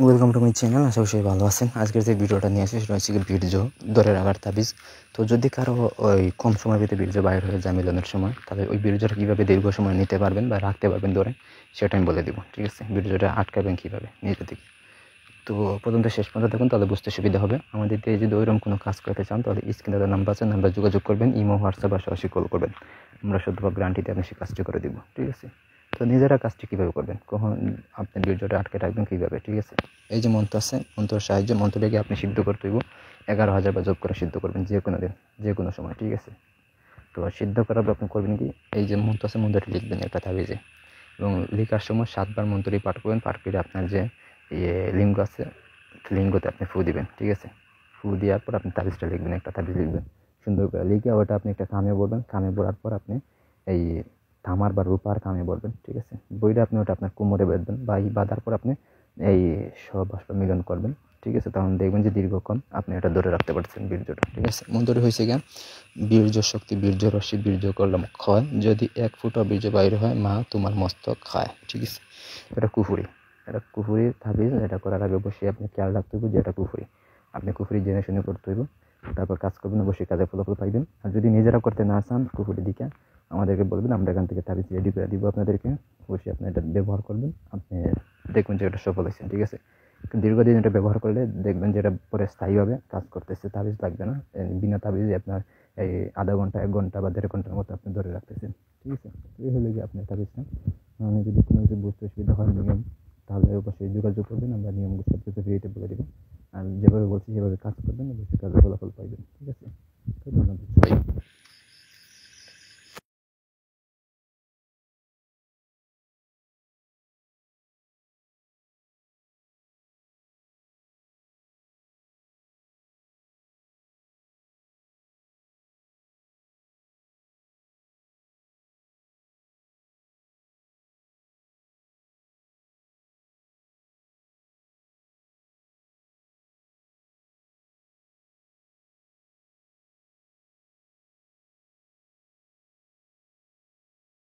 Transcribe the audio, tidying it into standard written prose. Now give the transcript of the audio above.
Welcome to my channel. আশা করি সবাই ভালো আছেন। আজকের যে ভিডিওটা নিয়ে আসি সেটা হচ্ছে কি বীর্য ধরে রাখার তাবিজ। তো যদি কারো ওই কম সময়ের ভিতরে বীর্য বাইর হয়ে যায় মিলনের সময়, তাহলে ওই বীর্যটা কীভাবে দীর্ঘ সময় নিতে পারবেন বা রাখতে পারবেন ধরে, সেটা আমি বলে দিব। ঠিক আছে, বীর্যটা আটকাবেন কীভাবে নিজে থেকে। তো প্রথম তো শেষ পর্যন্ত দেখুন, তাহলে বুঝতে সুবিধা হবে। আমাদের দিয়ে যদি ওইরকম কোনো কাজ করতে চান তাহলে স্ক্রিনে দেওয়া নাম্বার আছে, নাম্বার যোগাযোগ করবেন, ইমো, হোয়াটসঅ্যাপ বা সরাসরি কল করবেন। আমরা শতভাগ গ্যারান্টিতে আপনি সেই কাজটি করে দিব। ঠিক আছে, তো নিজেরা কাজটি কীভাবে করবেন, কখন আপনি বীর্যটা আটকে রাখবেন কীভাবে। ঠিক আছে, এই যে মন্ত্র আছে, মন্ত্রের সাহায্যে মন্ত্রটাকে আপনি সিদ্ধ করতে হইব। 11,000 বা জপ করে সিদ্ধ করবেন যে কোনো দিন, যে কোনো সময়। ঠিক আছে, তো সিদ্ধ করার পর আপনি করবেন কি, এই যে মন্ত্র আছে মন্ত্রটি লিখবেন একটা তাবিজে, এবং লেখার সময় 7 বার মন্ত্রটি পাঠ করবেন। পাঠ করে আপনার যে লিঙ্গ আছে, লিঙ্গতে আপনি ফু দিবেন। ঠিক আছে, ফু দেওয়ার পর আপনি তাবিজটা লিখবেন, একটা তাবিজ লিখবেন সুন্দর করে লিখে, ওটা আপনি একটা কামে বলবেন। কামে বলার পর আপনি এই তামার বা রূপার কামে বলবেন। ঠিক আছে, বইটা আপনি ওটা আপনার কোমরে বেঁধবেন, বা এই বাঁধার পর আপনি এই সহবাসটা মিলন করবেন। ঠিক আছে, তখন দেখবেন যে দীর্ঘক্ষণ আপনি এটা ধরে রাখতে পারছেন বীর্যটা। ঠিক আছে, মন্ত্রটি হয়েছে গিয়া বীর্য শক্তি, বীর্য রশ্মি, বীর্য করলাম ক্ষয়, যদি 1 ফুটা বীর্য বাইরে হয় মা তোমার মস্তক খায়। ঠিক আছে, এটা কুফুরি, এটা কুফুরি তাবিজ। এটা করার আগে অবশ্যই আপনি খেয়াল রাখতে হবে যে এটা কুফুরি। আপনি কুফুরি জেনে শুনে করতে হইব, তারপর কাজ করবেন, অবশ্যই কাজে ফলাফল পাইবেন। আর যদি নিজেরা করতে না চান কুফুরি দিকে, আমাদেরকে বলবেন, আমরা এখান থেকে তাবিজ রেডি করে দিব আপনাদেরকে। অবশ্যই আপনি এটা ব্যবহার করবেন, আপনি দেখবেন যে এটা সফল হয়েছে। ঠিক আছে, দীর্ঘদিন এটা ব্যবহার করলে দেখবেন যে এটা পরে স্থায়ীভাবে কাজ করতেছে, তাবিজ লাগবে না। বিনা তাবিজে আপনার এই আধা ঘন্টা, 1 ঘন্টা বা 1.5 ঘন্টার মতো আপনি ধরে রাখতেছেন। ঠিক আছে, এই হলে কি আপনার তাবিজটা। আমি যদি কোনো কিছু বুঝতে অসুবিধা হয় নিয়ম, তাহলে অবশ্যই যোগাযোগ করবেন, আমরা নিয়মগুলো সব কিছু ভিডিওতে বলে দেবো। আর যেভাবে বলছি সেভাবে কাজ করবেন, অবশ্যই কাজে ফলাফল পাইবেন। ঠিক আছে, তো ধন্যবাদ সবাই।